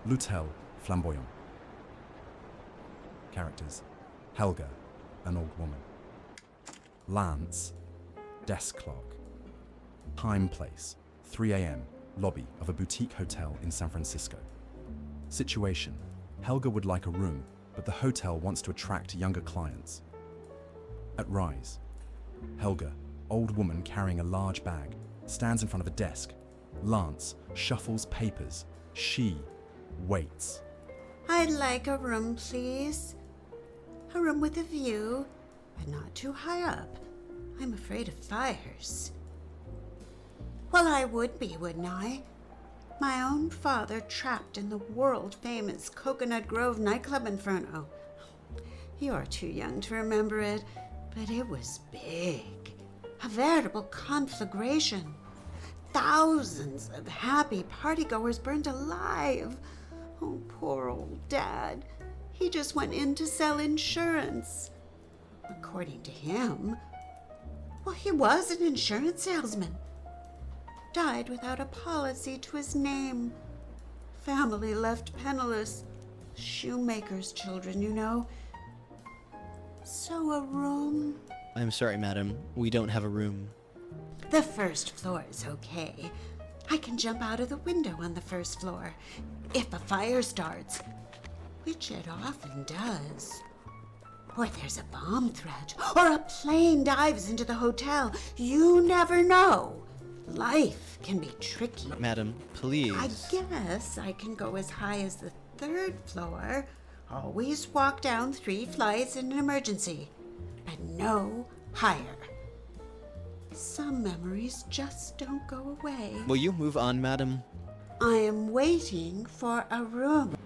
L'Hôtel Flamboyant. Characters: Helga, an old woman. Lance, desk clerk. Time place, 3 a.m., lobby of a boutique hotel in San Francisco. Situation: Helga would like a room, but the hotel wants to attract younger clients. At Rise, Helga, old woman carrying a large bag, stands in front of a desk. Lance shuffles papers. She waits. I'd like a room, please. A room with a view, but not too high up. I'm afraid of fires. Well, I would be, wouldn't I? My own father trapped in the world-famous Coconut Grove nightclub inferno. You're too young to remember it, but it was big. A veritable conflagration. Thousands of happy partygoers burned alive. Oh, poor old Dad. He just went in to sell insurance. According to him, well, he was an insurance salesman. Died without a policy to his name. Family left penniless. Shoemaker's children, you know. So a room? I'm sorry, madam. We don't have a room. The first floor is okay. I can jump out of the window on the first floor if a fire starts, which it often does. Or there's a bomb threat, or a plane dives into the hotel. You never know. Life can be tricky. Madam, please. I guess I can go as high as the third floor. Always walk down 3 flights in an emergency, but no higher. Some memories just don't go away. Will you move on, madam? I am waiting for a room.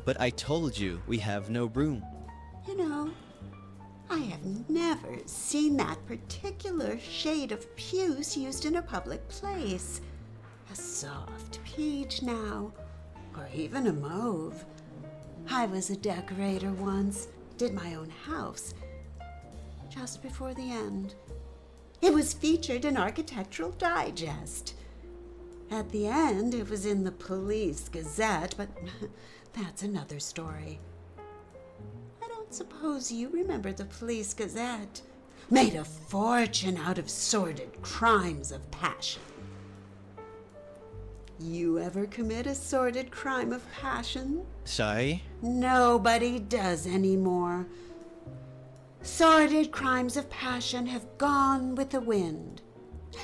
But I told you we have no room. You know, I have never seen that particular shade of puce used in a public place. A soft peach now, or even a mauve. I was a decorator once, did my own house, just before the end. It was featured in Architectural Digest. At the end, it was in the Police Gazette, but that's another story. I don't suppose you remember the Police Gazette. Made a fortune out of sordid crimes of passion. You ever commit a sordid crime of passion? Sorry? Nobody does anymore. Sordid crimes of passion have gone with the wind.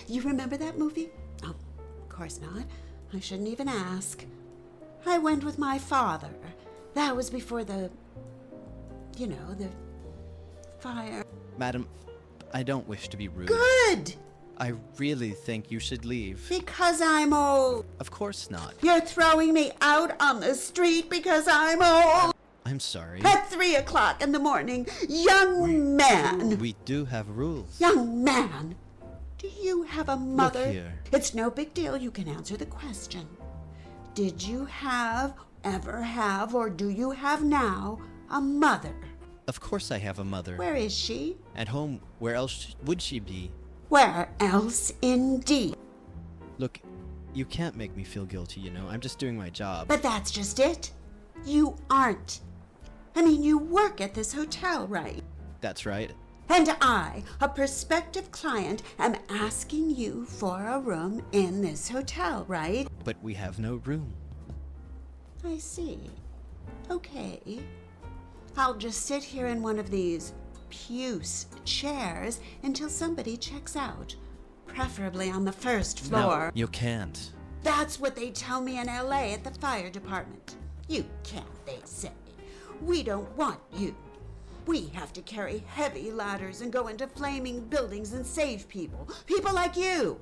You remember that movie? Oh, of course not. I shouldn't even ask. I went with my father. That was before the fire. Madam, I don't wish to be rude. Good! I really think you should leave. Because I'm old. Of course not. You're throwing me out on the street because I'm old. I'm sorry. At 3 o'clock in the morning, young man. We do have rules. Young man, do you have a mother? Look here. It's no big deal. You can answer the question. Did you ever have, or do you have now, a mother? Of course I have a mother. Where is she? At home. Where else would she be? Where else, indeed? Look, you can't make me feel guilty, you know. I'm just doing my job. But that's just it. You aren't. I mean, you work at this hotel, right? That's right. And I, a prospective client, am asking you for a room in this hotel, right? But we have no room. I see. Okay. I'll just sit here in one of these puce chairs until somebody checks out, preferably on the first floor. No, you can't. That's what they tell me in LA at the fire department. You can't, they say. We don't want you. We have to carry heavy ladders and go into flaming buildings and save people. People like you.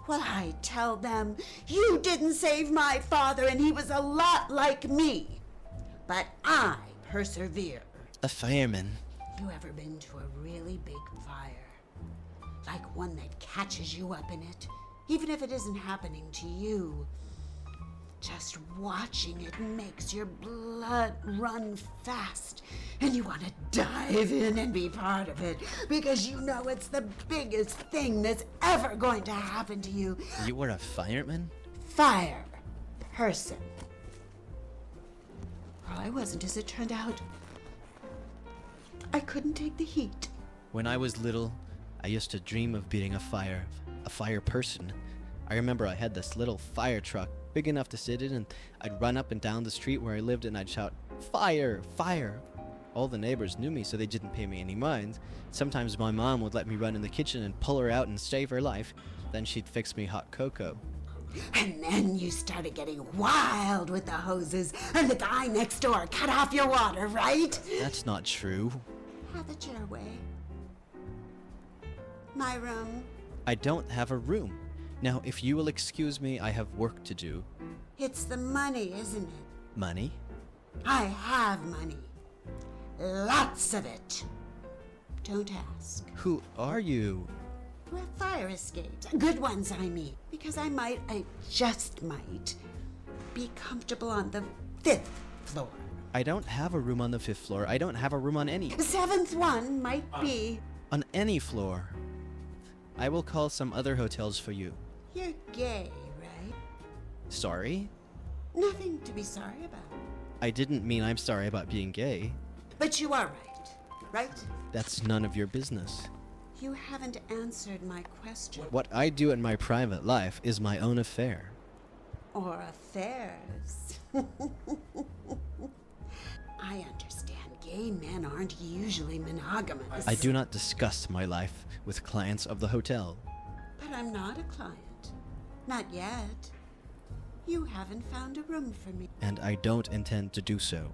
Well, I tell them, you didn't save my father and he was a lot like me. But I persevere. A fireman. You ever been to a really big fire? Like one that catches you up in it, even if it isn't happening to you. Just watching it makes your blood run fast, and you want to dive in and be part of it, because you know it's the biggest thing that's ever going to happen to you. You were a fireman? Fire person. I wasn't as it turned out. I couldn't take the heat. When I was little, I used to dream of being a fire person. I remember I had this little fire truck, big enough to sit in, and I'd run up and down the street where I lived and I'd shout, "Fire! Fire!" All the neighbors knew me, so they didn't pay me any mind. Sometimes my mom would let me run in the kitchen and pull her out and save her life. Then she'd fix me hot cocoa. And then you started getting wild with the hoses, and the guy next door cut off your water, right? That's not true. Have it your way. My room. I don't have a room. Now, if you will excuse me, I have work to do. It's the money, isn't it? Money? I have money. Lots of it. Don't ask. Who are you? You have fire escapes. Good ones, I mean. Because I just might, be comfortable on the 5th floor. I don't have a room on the 5th floor. I don't have a room on any. The 7th one might be. On any floor. I will call some other hotels for you. You're gay, right? Sorry? Nothing to be sorry about. I didn't mean I'm sorry about being gay. But you are right, right? That's none of your business. You haven't answered my question. What I do in my private life is my own affair. Or affairs. I understand gay men aren't usually monogamous. I do not discuss my life with clients of the hotel. But I'm not a client. Not yet. You haven't found a room for me. And I don't intend to do so.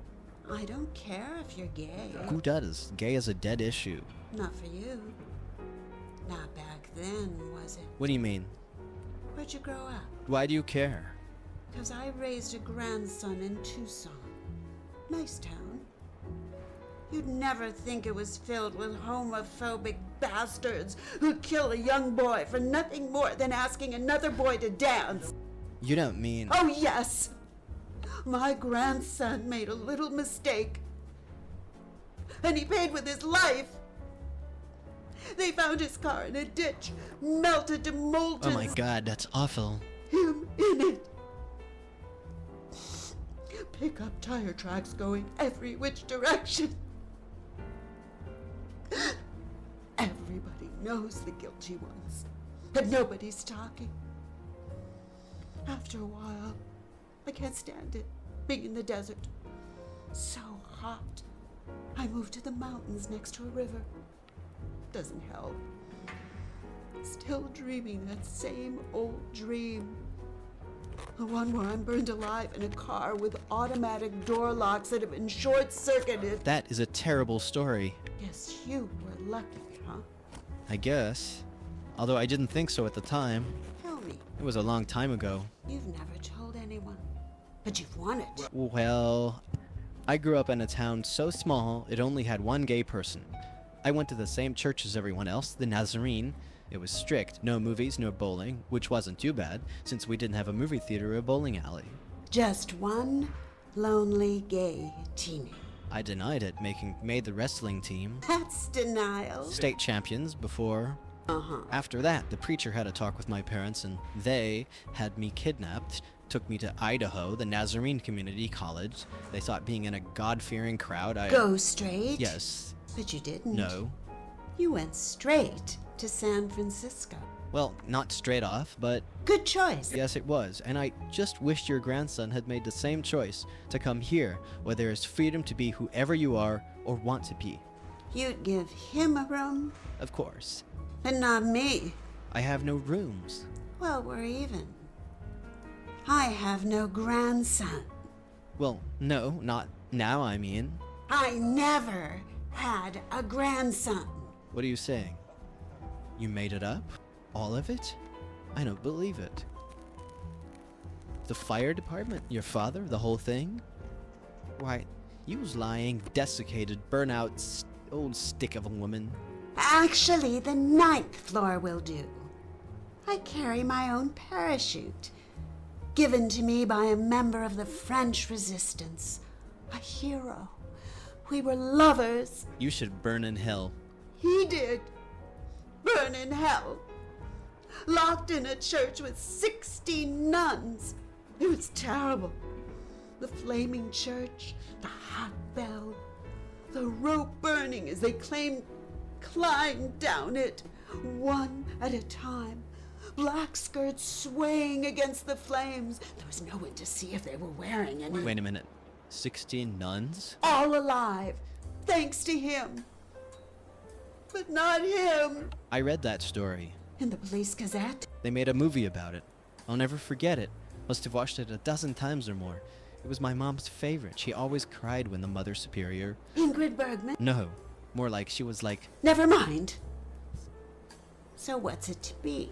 I don't care if you're gay. Who does? Gay is a dead issue. Not for you. Not back then, was it? What do you mean? Where'd you grow up? Why do you care? 'Cause I raised a grandson in Tucson. Nice town. You'd never think it was filled with homophobic bastards who'd kill a young boy for nothing more than asking another boy to dance. You don't mean... Oh, yes! My grandson made a little mistake. And he paid with his life. They found his car in a ditch, melted to molten. Oh my god, that's awful. Him in it. Pickup tire tracks going every which direction. Everybody knows the guilty ones, but nobody's talking. After a while, I can't stand it, being in the desert. So hot. I moved to the mountains next to a river. Doesn't help. Still dreaming that same old dream. The one where I'm burned alive in a car with automatic door locks that have been short-circuited. That is a terrible story. Guess you were lucky, huh? I guess. Although I didn't think so at the time. Tell me. It was a long time ago. You've never told anyone. But you've won it. Well, I grew up in a town so small it only had one gay person. I went to the same church as everyone else, the Nazarene. It was strict, no movies, no bowling, which wasn't too bad, since we didn't have a movie theater or a bowling alley. Just one lonely gay teenager. I denied it, made the wrestling team. That's denial. State champions before. After that, the preacher had a talk with my parents, and they had me kidnapped, took me to Idaho, the Nazarene Community College. They thought being in a God-fearing crowd, Go straight? Yes. But you didn't. No. You went straight to San Francisco. Well, not straight off, but Good choice. yes, it was. And I just wished your grandson had made the same choice to come here, where there is freedom to be whoever you are or want to be. You'd give him a room, Of course. but not me. I have no rooms. Well, we're even. I have no grandson. Well, no, not now, I mean. I never had a grandson. What are you saying? You made it up? All of it? I don't believe it. The fire department? Your father? The whole thing? Why, you was lying, desiccated, burnout, old stick of a woman. Actually, the 9th floor will do. I carry my own parachute, given to me by a member of the French resistance. A hero. We were lovers. You should burn in hell. He did. Burn in hell. Locked in a church with 60 nuns. It was terrible. the flaming church, the hot bell, the rope burning as they climbed down it, one at a time. Black skirts swaying against the flames. There was no one to see if they were wearing any. Wait a minute. 16 nuns? All alive, thanks to him. But not him. I read that story. In the Police Gazette? They made a movie about it. I'll never forget it. Must have watched it a dozen times or more. It was my mom's favorite. She always cried when the Mother Superior... Ingrid Bergman? No. More like she was like... Never mind. So what's it to be?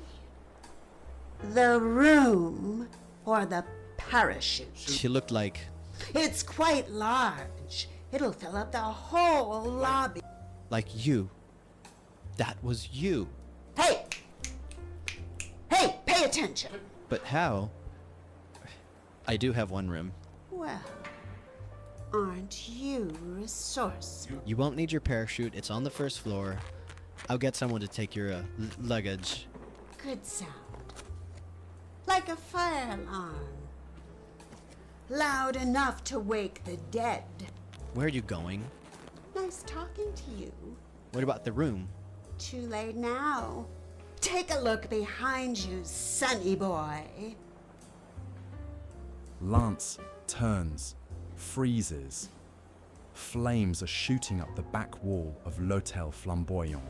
The room or the parachute? She looked like... It's quite large. It'll fill up the whole lobby. Like you. That was you. Hey! Hey, pay attention. But how? I do have one room. Well, aren't you resourceful? You won't need your parachute. It's on the first floor. I'll get someone to take your luggage. Good sound. Like a fire alarm. Loud enough to wake the dead. Where are you going? Nice talking to you. What about the room? Too late now. Take a look behind you, sonny boy. Lance turns, freezes. Flames are shooting up the back wall of l'Hôtel Flamboyant.